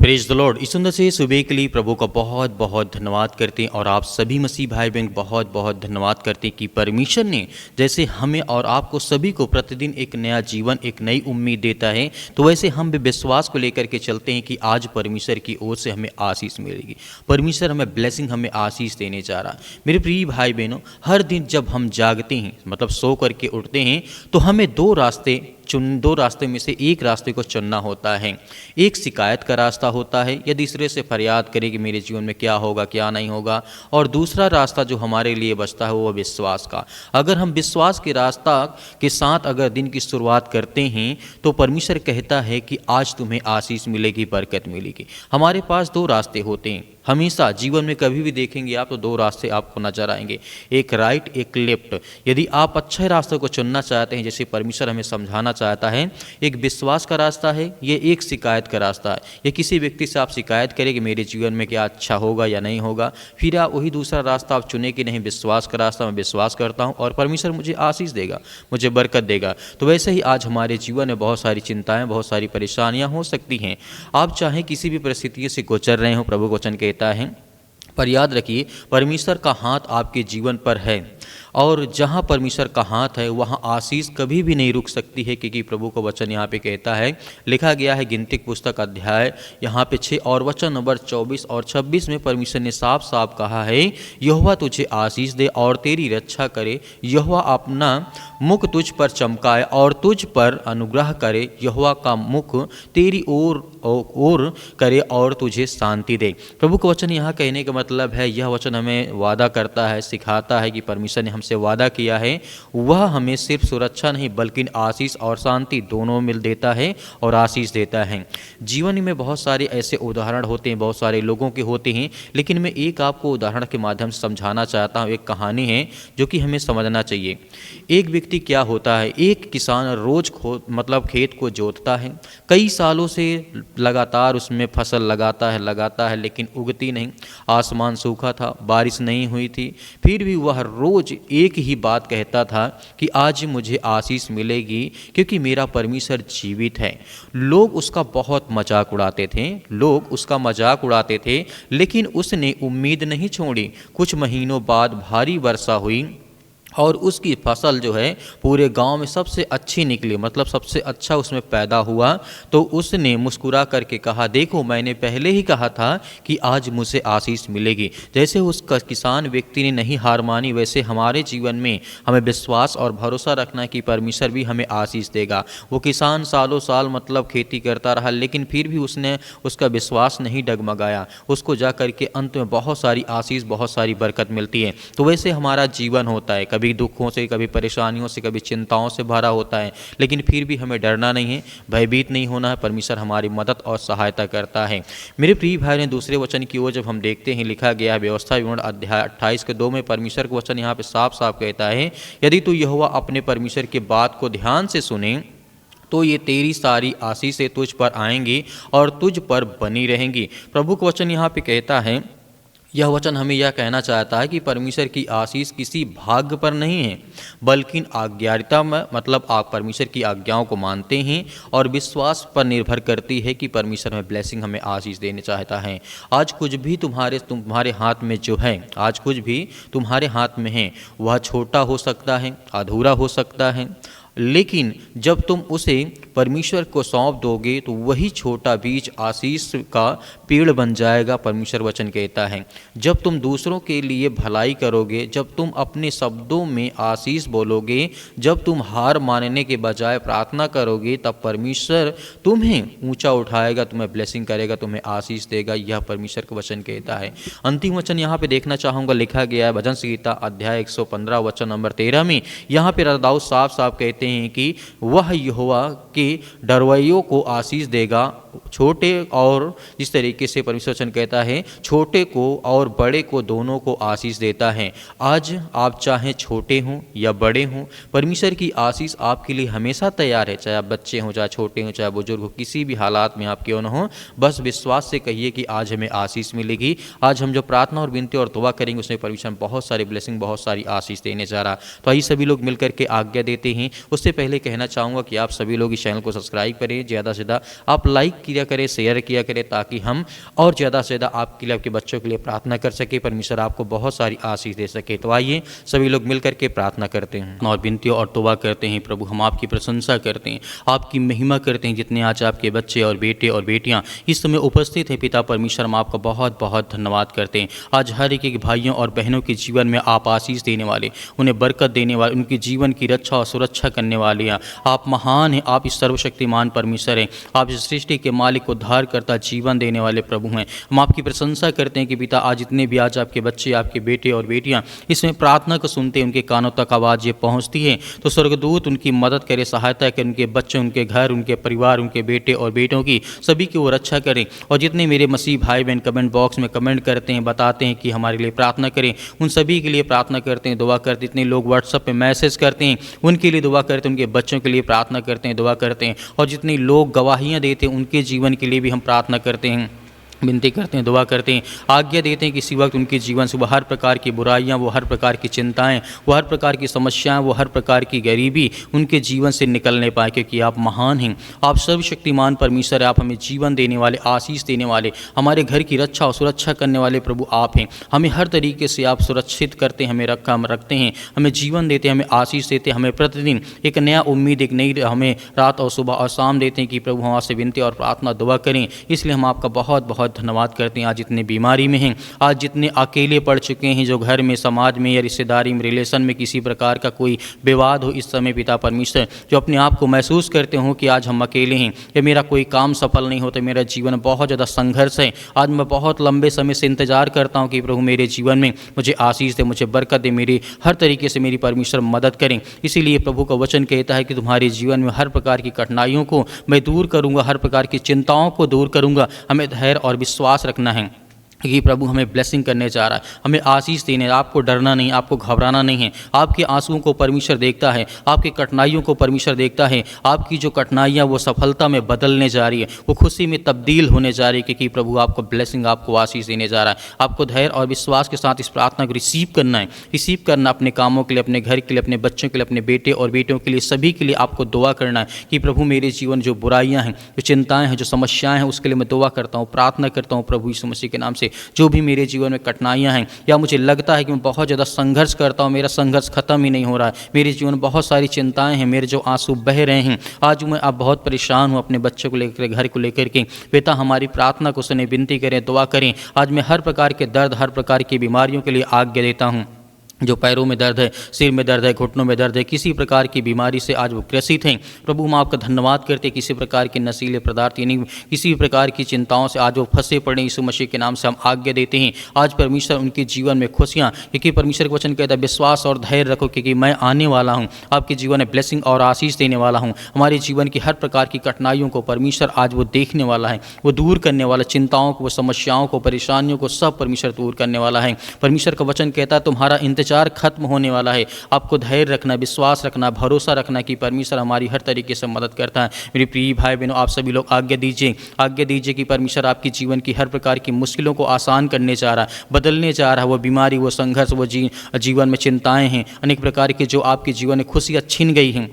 Praise the Lord. इस सुंदर से सुबह के लिए प्रभु का बहुत बहुत धन्यवाद करते हैं और आप सभी मसीह भाई बहन बहुत बहुत धन्यवाद करते हैं कि परमेश्वर ने जैसे हमें और आपको सभी को प्रतिदिन एक नया जीवन, एक नई उम्मीद देता है, तो वैसे हम भी विश्वास को लेकर के चलते हैं कि आज परमेश्वर की ओर से हमें आशीष मिलेगी। परमेश्वर हमें ब्लेसिंग, हमें आशीष देने जा रहा। मेरे प्रिय भाई बहनों, हर दिन जब हम जागते हैं, मतलब सो करके उठते हैं, तो हमें दो रास्ते में से एक रास्ते को चुनना होता है। एक शिकायत का रास्ता होता है या दूसरे से फरियाद करें कि मेरे जीवन में क्या होगा क्या नहीं होगा, और दूसरा रास्ता जो हमारे लिए बचता है वो विश्वास का। अगर हम विश्वास के रास्ता के साथ अगर दिन की शुरुआत करते हैं तो परमेश्वर कहता है कि आज तुम्हें आशीष मिलेगी, बरकत मिलेगी। हमारे पास दो रास्ते होते हैं हमेशा जीवन में, कभी भी देखेंगे आप तो दो रास्ते आपको नजर आएंगे, एक राइट एक लेफ्ट। यदि आप अच्छे रास्ते को चुनना चाहते हैं, जैसे परमेश्वर हमें समझाना चाहता है, एक विश्वास का रास्ता है, ये एक शिकायत का रास्ता है। ये किसी व्यक्ति से आप शिकायत करें कि मेरे जीवन में क्या अच्छा होगा या नहीं होगा, फिर आप वही दूसरा रास्ता आप चुने कि नहीं, विश्वास का रास्ता, मैं विश्वास करता हूँ और परमेश्वर मुझे आशीष देगा, मुझे बरकत देगा। तो वैसे ही आज हमारे जीवन में बहुत सारी चिंताएं, बहुत सारी परेशानियां हो सकती हैं। आप चाहे किसी भी परिस्थिति से गुजर रहे हो, प्रभु वचन कहता है, पर याद रखिए परमेश्वर का हाथ आपके जीवन पर है, और जहाँ परमेश्वर का हाथ है वहाँ आशीष कभी भी नहीं रुक सकती है, क्योंकि प्रभु का वचन यहाँ पे कहता है, लिखा गया है गिनती पुस्तक अध्याय यहाँ पे 6 और वचन नंबर 24 और 26 में परमेश्वर ने साफ साफ कहा है, यहोवा तुझे आशीष दे और तेरी रक्षा करे, यहोवा अपना मुख तुझ पर चमकाए और तुझ पर अनुग्रह करे, यहोवा का मुख तेरी ओर करे और तुझे शांति दे। प्रभु का वचन यहाँ कहने का मतलब है, यह वचन हमें वादा करता है, सिखाता है कि परमेश्वर ने हमसे वादा किया है, वह हमें सिर्फ सुरक्षा नहीं बल्कि आशीष और शांति दोनों मिल देता है और आशीष देता है। जीवन में बहुत सारे ऐसे उदाहरण होते हैं, बहुत सारे लोगों के होते हैं, लेकिन मैं एक आपको उदाहरण के माध्यम से समझाना चाहता हूँ। एक कहानी है जो कि हमें समझना चाहिए। एक व्यक्ति क्या होता है, एक किसान रोज मतलब खेत को जोतता है, कई सालों से लगातार उसमें फसल लगाता है लेकिन उगती नहीं। आसमान सूखा था, बारिश नहीं हुई थी, फिर भी वह रोज एक ही बात कहता था कि आज मुझे आशीष मिलेगी क्योंकि मेरा परमेश्वर जीवित है। लोग उसका बहुत मजाक उड़ाते थे, लेकिन उसने उम्मीद नहीं छोड़ी। कुछ महीनों बाद भारी वर्षा हुई और उसकी फसल जो है पूरे गांव में सबसे अच्छी निकली, मतलब सबसे अच्छा उसमें पैदा हुआ। तो उसने मुस्कुरा करके कहा, देखो मैंने पहले ही कहा था कि आज मुझे आशीष मिलेगी। जैसे उस किसान व्यक्ति ने नहीं हार मानी, वैसे हमारे जीवन में हमें विश्वास और भरोसा रखना कि परमेश्वर भी हमें आशीष देगा। वो किसान सालों साल मतलब खेती करता रहा, लेकिन फिर भी उसने उसका विश्वास नहीं डगमगाया। उसको जा करके अंत में बहुत सारी आशीष, बहुत सारी बरकत मिलती है। तो वैसे हमारा जीवन होता है, कभी दुखों से, कभी परेशानियों से, कभी चिंताओं से भरा होता है, लेकिन फिर भी हमें डरना नहीं है, भयभीत नहीं होना है। परमेश्वर हमारी मदद और सहायता करता है। मेरे प्रिय भाई ने दूसरे वचन की ओर जब हम देखते हैं, लिखा गया है व्यवस्था विवरण अध्याय 28 के 2 में परमेश्वर का वचन यहाँ पे साफ साफ कहता है, यदि तू यहोवा अपने परमेश्वर की बात को ध्यान से सुने तो ये तेरी सारी आशीषें तुझ पर आएंगी और तुझ पर बनी रहेंगी। प्रभु का वचन यहाँ पे कहता है, यह वचन हमें यह कहना चाहता है कि परमेश्वर की आशीष किसी भाग्य पर नहीं है, बल्कि आज्ञाकारिता में, मतलब आप परमेश्वर की आज्ञाओं को मानते हैं और विश्वास पर निर्भर करती है कि परमेश्वर में ब्लेसिंग, हमें आशीष देने चाहता है। आज कुछ भी तुम्हारे हाथ में जो है, आज कुछ भी तुम्हारे हाथ में है, वह छोटा हो सकता है, अधूरा हो सकता है, लेकिन जब तुम उसे परमेश्वर को सौंप दोगे तो वही छोटा बीज आशीष का पेड़ बन जाएगा। परमेश्वर वचन कहता है, जब तुम दूसरों के लिए भलाई करोगे, जब तुम अपने शब्दों में आशीष बोलोगे, जब तुम हार मानने के बजाय प्रार्थना करोगे, तब परमेश्वर तुम्हें ऊंचा उठाएगा, तुम्हें ब्लेसिंग करेगा, तुम्हें आशीष देगा। यह परमेश्वर का वचन कहता है। अंतिम वचन यहाँ पे देखना चाहूँगा, लिखा गया है भजन संहिता अध्याय 115 वचन नंबर 13 में। यहाँ पे दाऊद साफ साफ कहते हैं कि वह यहोवा के डरवैयों को आशीष देगा, छोटे और जिस तरीके से परमेश्वर वचन कहता है, छोटे को और बड़े को दोनों को आशीष देता है। आज आप चाहे छोटे हों या बड़े हों, परमेश्वर की आशीष आपके लिए हमेशा तैयार है। चाहे आप बच्चे हों, चाहे छोटे हों, चाहे बुजुर्ग हो, किसी भी हालात में आप क्यों न हो, बस विश्वास से कहिए कि आज हमें आशीष मिलेगी। आज हम जो प्रार्थना और विनती और दुआ करेंगे उसमें परमेश्वर बहुत सारी ब्लेसिंग, बहुत सारी आशीष देने जा रहा। तो आइए सभी लोग मिलकर के आज्ञा देते हैं। उससे पहले कहना चाहूँगा कि आप सभी लोग इस चैनल को सब्सक्राइब करें, ज़्यादा से ज़्यादा आप लाइक किया करें, शेयर किया करें, ताकि हम और ज़्यादा से ज़्यादा आपके लिए, आपके बच्चों के लिए प्रार्थना कर सके, परमेश्वर आपको बहुत सारी आशीष दे सके। तो आइए सभी लोग मिल करके प्रार्थना करते हैं और विनती और तौबा करते हैं। प्रभु, हम आपकी प्रशंसा करते हैं, आपकी महिमा करते हैं। जितने आज आपके बच्चे और बेटे और बेटियां इस समय उपस्थित हैं, पिता परमेश्वर, हम आपका बहुत बहुत धन्यवाद करते हैं। आज हर एक भाइयों और बहनों के जीवन में आप आशीष देने वाले, उन्हें बरकत देने वाले, उनके जीवन की रक्षा और सुरक्षा करने वाले हैं। आप महान हैं, आप इस सर्वशक्तिमान परमेश्वर हैं, आप इस सृष्टि के मालिक, उद्धार करता, जीवन देने वाले प्रभु हैं। हम आपकी प्रशंसा करते हैं कि पिता, आज जितने भी आज आपके बच्चे, आपके बेटे और बेटियां इसमें प्रार्थना को सुनते हैं, उनके कानों तक आवाज़ ये पहुंचती है, तो स्वर्गदूत उनकी मदद करे, सहायता करे, उनके बच्चे, उनके घर, उनके परिवार, उनके बेटे और बेटों की सभी की वो रक्षा करें। और जितने मेरे मसीह भाई बहन कमेंट बॉक्स में कमेंट करते हैं, बताते हैं कि हमारे लिए प्रार्थना करें, उन सभी के लिए प्रार्थना करते हैं, दुआ करते हैं। जितने लोग व्हाट्सएप पे मैसेज करते हैं, उनके लिए दुआ करते हैं, उनके बच्चों के लिए प्रार्थना करते हैं, दुआ करते हैं। और जितने लोग गवाहियाँ देते हैं, उनके जीवन के लिए भी हम प्रार्थना करते हैं, विनती करते हैं, दुआ करते हैं, आज्ञा देते हैं कि इसी वक्त उनके जीवन से वो हर प्रकार की बुराइयां, वो हर प्रकार की चिंताएं, वो हर प्रकार की समस्याएं, वो हर प्रकार की गरीबी उनके जीवन से निकलने पाए, क्योंकि आप महान हैं, आप सर्वशक्तिमान परमेश्वर है, आप हमें जीवन देने वाले, आशीष देने वाले, हमारे घर की रक्षा और सुरक्षा करने वाले प्रभु आप हैं। हमें हर तरीके से आप सुरक्षित करते हैं, हमें रखते हैं, हमें जीवन देते हैं, हमें आशीष देते हैं, हमें प्रतिदिन एक नया उम्मीद, एक नई हमें रात और सुबह और शाम देते हैं कि प्रभु हम आपसे विनती और प्रार्थना दुआ करें। इसलिए हम आपका बहुत बहुत धन्यवाद करते हैं। आज जितने बीमारी में हैं, आज जितने अकेले पड़ चुके हैं, जो घर में, समाज में या रिश्तेदारी में, रिलेशन में किसी प्रकार का कोई विवाद हो, इस समय पिता परमेश्वर, जो अपने आप को महसूस करते हो कि आज हम अकेले हैं, या मेरा कोई काम सफल नहीं होता, मेरा जीवन बहुत ज़्यादा संघर्ष है, आज मैं बहुत लंबे समय से इंतजार करता हूँ कि प्रभु मेरे जीवन में मुझे आशीष दे, मुझे बरकत दे, मेरी हर तरीके से मेरी परमेश्वर मदद करें। इसीलिए प्रभु का वचन कहता है कि तुम्हारे जीवन में हर प्रकार की कठिनाइयों को मैं दूर करूँगा, हर प्रकार की चिंताओं को दूर करूँगा। हमें धैर्य और विश्वास रखना है कि प्रभु हमें ब्लेसिंग करने जा रहा है, हमें आशीष देने। आपको डरना नहीं, आपको घबराना नहीं है। आपके आंसुओं को परमेश्वर देखता है, आपकी कठिनाइयों को परमेश्वर देखता है। आपकी जो कठिनाइयाँ वो सफलता में बदलने जा रही है, वो खुशी में तब्दील होने जा रही है, क्योंकि प्रभु आपको ब्लेसिंग, आपको आशीष देने जा रहा है। आपको धैर्य और विश्वास के साथ इस प्रार्थना को रिसीव करना है, रिसीव करना अपने कामों के लिए, अपने घर के लिए, अपने बच्चों के लिए, अपने बेटे और बेटियों के लिए, सभी के लिए आपको दुआ करना है कि प्रभु मेरे जीवन जो बुराइयाँ हैं, जो चिंताएँ हैं, जो समस्याएँ हैं, उसके लिए मैं दुआ करता हूँ, प्रार्थना करता हूँ प्रभु यीशु मसीह के नाम से। जो भी मेरे जीवन में कठिनाइयाँ हैं, या मुझे लगता है कि मैं बहुत ज़्यादा संघर्ष करता हूँ, मेरा संघर्ष खत्म ही नहीं हो रहा है, मेरे जीवन में बहुत सारी चिंताएं हैं, मेरे जो आंसू बह रहे हैं, आज मैं अब बहुत परेशान हूँ अपने बच्चों को लेकर, घर को लेकर के। पिता हमारी प्रार्थना को सुने, विनती करें, दुआ करें। आज मैं हर प्रकार के दर्द, हर प्रकार की बीमारियों के लिए आज्ञा देता हूँ। जो पैरों में दर्द है, सिर में दर्द है, घुटनों में दर्द है, किसी प्रकार की बीमारी से आज वो ग्रसित हैं, प्रभु हम आपका धन्यवाद करते हैं। किसी प्रकार के नशीले पदार्थ, यानी किसी प्रकार की चिंताओं से आज वो फंसे पड़े, यीशु मसीह के नाम से हम आज्ञा देते हैं। आज परमेश्वर उनके जीवन में खुशियाँ, क्योंकि परमेश्वर का वचन कहता है विश्वास और धैर्य रखो, क्योंकि मैं आने वाला हूँ, आपके जीवन में ब्लेसिंग और आशीष देने वाला हूँ। हमारे जीवन की हर प्रकार की कठिनाइयों को परमेश्वर आज वो देखने वाला है, वो दूर करने वाला, चिंताओं को, समस्याओं को, परेशानियों को सब परमेश्वर दूर करने वाला है। परमेश्वर का वचन कहता है तुम्हारा इंतजार खत्म होने वाला है। आपको धैर्य रखना, विश्वास रखना, भरोसा रखना कि परमेश्वर हमारी हर तरीके से मदद करता है। मेरे प्रिय भाई बहनों, आप सभी लोग आज्ञा दीजिए कि परमेश्वर आपके जीवन की हर प्रकार की मुश्किलों को आसान करने जा रहा है, बदलने जा रहा है। वो बीमारी, वो संघर्ष, वो जीवन में चिंताएं हैं, अनेक प्रकार के जो आपके जीवन में खुशियाँ छीन गई हैं,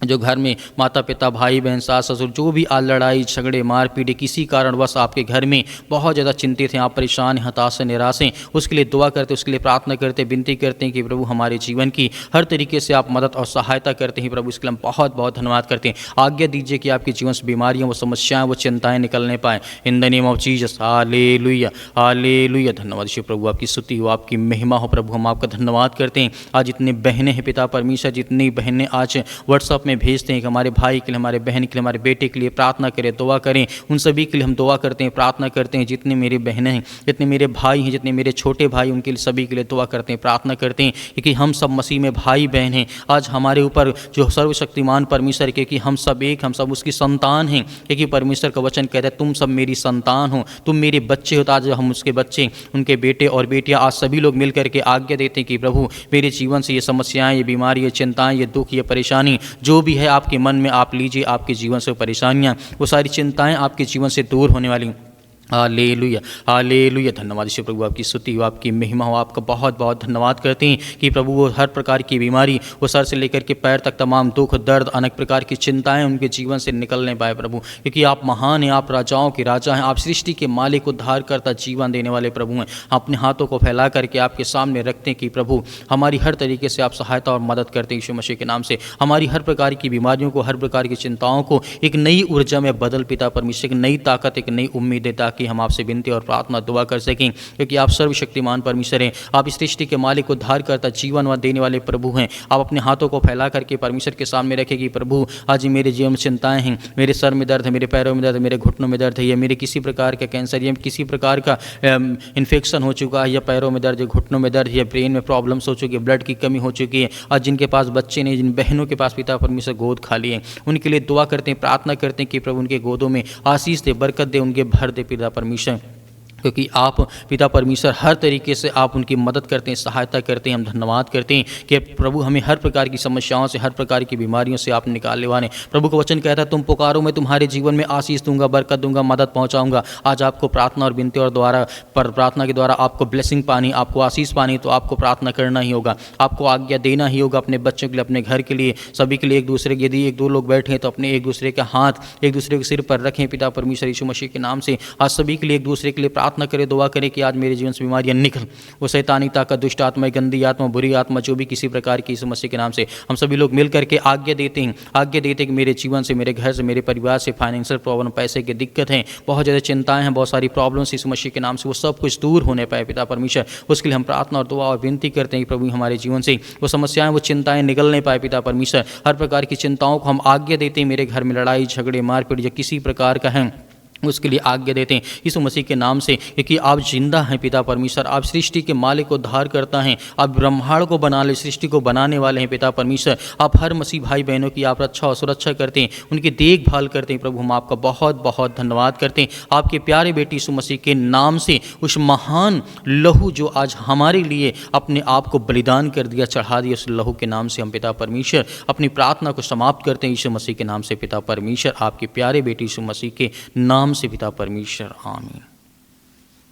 जो घर में माता पिता, भाई बहन, सास ससुर, जो भी आज लड़ाई झगड़े, मारपीट, किसी कारणवश आपके घर में बहुत ज़्यादा चिंतित हैं, आप परेशान, हताश, निराश हैं, उसके लिए दुआ करते, उसके लिए प्रार्थना करते, विनती करते हैं कि प्रभु हमारे जीवन की हर तरीके से आप मदद और सहायता करते हैं। प्रभु इसके लिए हम बहुत बहुत धन्यवाद करते हैं। आज्ञा दीजिए कि आपके जीवन से बीमारियाँ, वो समस्याएँ, वो चिंताएँ निकलने पाएँ। In the name of Jesus, hallelujah, hallelujah. धन्यवाद ईश्वर प्रभु, आपकी स्तुति हो, आपकी महिमा हो। प्रभु हम आपका धन्यवाद करते हैं। आज जितने बहनें हैं पिता परमेश्वर, जितनी बहनें आज व्हाट्सअप में भेजते हैं कि हमारे भाई के लिए, हमारे बहन के लिए, हमारे बेटे के लिए प्रार्थना करें, दुआ करें, उन सभी के लिए हम दुआ करते हैं, प्रार्थना करते हैं। जितने मेरी बहनें हैं, जितने मेरे भाई हैं, जितने मेरे छोटे भाई, उनके लिए, सभी के लिए दुआ करते हैं, प्रार्थना करते हैं, क्योंकि हम सब मसीह में भाई बहन हैं। आज हमारे ऊपर जो सर्वशक्तिमान परमेश्वर, क्योंकि हम सब एक, हम सब उसकी संतान हैं, क्योंकि परमेश्वर का वचन कहता है तुम सब मेरी संतान हो, तुम मेरे बच्चे हो। तो आज हम उसके बच्चे, उनके बेटे और बेटियां, आज सभी लोग मिल करके आज्ञा देते हैं कि प्रभु मेरे जीवन से ये समस्याएं, ये बीमारी, ये चिंताएं, ये दुख, ये परेशानी जो भी है आपके मन में आप लीजिए। आपके जीवन से परेशानियां, वो सारी चिंताएं आपके जीवन से दूर होने वाली। Hallelujah, hallelujah. धन्यवाद ईश्वर प्रभु, आपकी स्तुति हो, आपकी महिमा हो, आपका बहुत बहुत धन्यवाद करते हैं कि प्रभु वो हर प्रकार की बीमारी, वो सर से लेकर के पैर तक तमाम दुख दर्द अनेक प्रकार की चिंताएं उनके जीवन से निकलने पाए प्रभु, क्योंकि आप महान हैं, आप राजाओं के राजा हैं, आप सृष्टि के मालिक, उद्धार करता, जीवन देने वाले प्रभु हैं। अपने हाथों को फैला करके आपके सामने रखते हैं कि प्रभु हमारी हर तरीके से आप सहायता और मदद करते हैं यीशु मसीह के नाम से। हमारी हर प्रकार की बीमारियों को, हर प्रकार की चिंताओं को एक नई ऊर्जा में बदल पिता परमेश्वर, एक नई ताकत, एक नई उम्मीद देता कि हम आपसे विनती और प्रार्थना दुआ कर सकें, क्योंकि आप सर्वशक्तिमान परमेश्वर हैं, आप इस सृष्टि के मालिक, उद्धार करता, जीवन व देने वाले प्रभु हैं। आप अपने हाथों को फैला करके परमेश्वर के सामने रखें कि प्रभु आज मेरे जीवन में चिंताएं हैं, मेरे सर में दर्द है, मेरे पैरों में दर्द है, मेरे घुटनों में दर्द है, या मेरे किसी प्रकार का कैंसर या किसी प्रकार का इन्फेक्शन हो चुका है, या पैरों में दर्द है, घुटनों में दर्द है, या ब्रेन में प्रॉब्लम्स हो चुकी है, ब्लड की कमी हो चुकी है। आज जिनके पास बच्चे नहीं, जिन बहनों के पास पिता परमेश्वर गोद खाली है, उनके लिए दुआ करते हैं, प्रार्थना करते हैं कि प्रभु उनके गोदों में आशीष दे, बरकत दे, उनके भर दे पिता परमेश्वर, क्योंकि आप पिता परमेश्वर हर तरीके से आप उनकी मदद करते हैं, सहायता करते हैं। हम धन्यवाद करते हैं कि प्रभु हमें हर प्रकार की समस्याओं से, हर प्रकार की बीमारियों से आप निकालने वाले। प्रभु का वचन कहता है, तुम पुकारो मैं तुम्हारे जीवन में आशीष दूंगा, बरकत दूंगा, मदद पहुंचाऊंगा। आज आपको प्रार्थना और विनती और द्वारा प्रार्थना के द्वारा आपको ब्लेसिंग पानी, आपको आशीष पानी, तो आपको प्रार्थना करना ही होगा, आपको आज्ञा देना ही होगा अपने बच्चों के लिए, अपने घर के लिए, सभी के लिए। एक दूसरे के, यदि एक दो लोग बैठे हैं तो अपने एक दूसरे के हाथ एक दूसरे के सिर पर रखें पिता परमेश्वर यीशु मसीह के नाम से। आज सभी के लिए एक दूसरे के लिए प्रार्थना करें, दुआ करें कि आज मेरे जीवन से बीमारियां निकल, वो शैतानी ताकत, दुष्ट आत्मा, गंदी आत्मा, बुरी आत्मा, जो भी किसी प्रकार की यीशु मसीह के नाम से हम सभी लोग मिल करके आज्ञा देते हैं कि मेरे जीवन से, मेरे घर से, मेरे परिवार से फाइनेंशियल प्रॉब्लम, पैसे की दिक्कत है, बहुत ज़्यादा चिंताएं हैं, बहुत सारी प्रॉब्लम्स यीशु मसीह के नाम से, वो सब कुछ दूर होने पाए पिता परमेश्वर। उसके लिए हम प्रार्थना और दुआ और विनती करते हैं कि प्रभु हमारे जीवन से वो समस्याएं, वो चिंताएं निकलने पाए पिता परमेश्वर। हर प्रकार की चिंताओं को हम आज्ञा देते हैं, मेरे घर में लड़ाई झगड़े मारपीट या किसी प्रकार का है, उसके लिए आज्ञा देते हैं यीशु मसीह के नाम से, क्योंकि आप जिंदा हैं पिता परमेश्वर, आप सृष्टि के मालिक को उद्धार करता हैं, आप ब्रह्मांड को बना ले, सृष्टि को बनाने वाले हैं पिता परमेश्वर। आप हर मसीह भाई बहनों की आप रक्षा और सुरक्षा करते हैं, उनकी देखभाल करते हैं। प्रभु हम आपका बहुत बहुत धन्यवाद करते हैं आपके प्यारे बेटे यीशु मसीह के नाम से, उस महान लहू जो आज हमारे लिए अपने आप को बलिदान कर दिया, चढ़ा दिया, उस लहू के नाम से हम पिता परमेश्वर अपनी प्रार्थना को समाप्त करते हैं यीशु मसीह के नाम से पिता परमेश्वर, आपके प्यारे बेटे यीशु मसीह के नाम से पिता परमेश्वर, आमीन।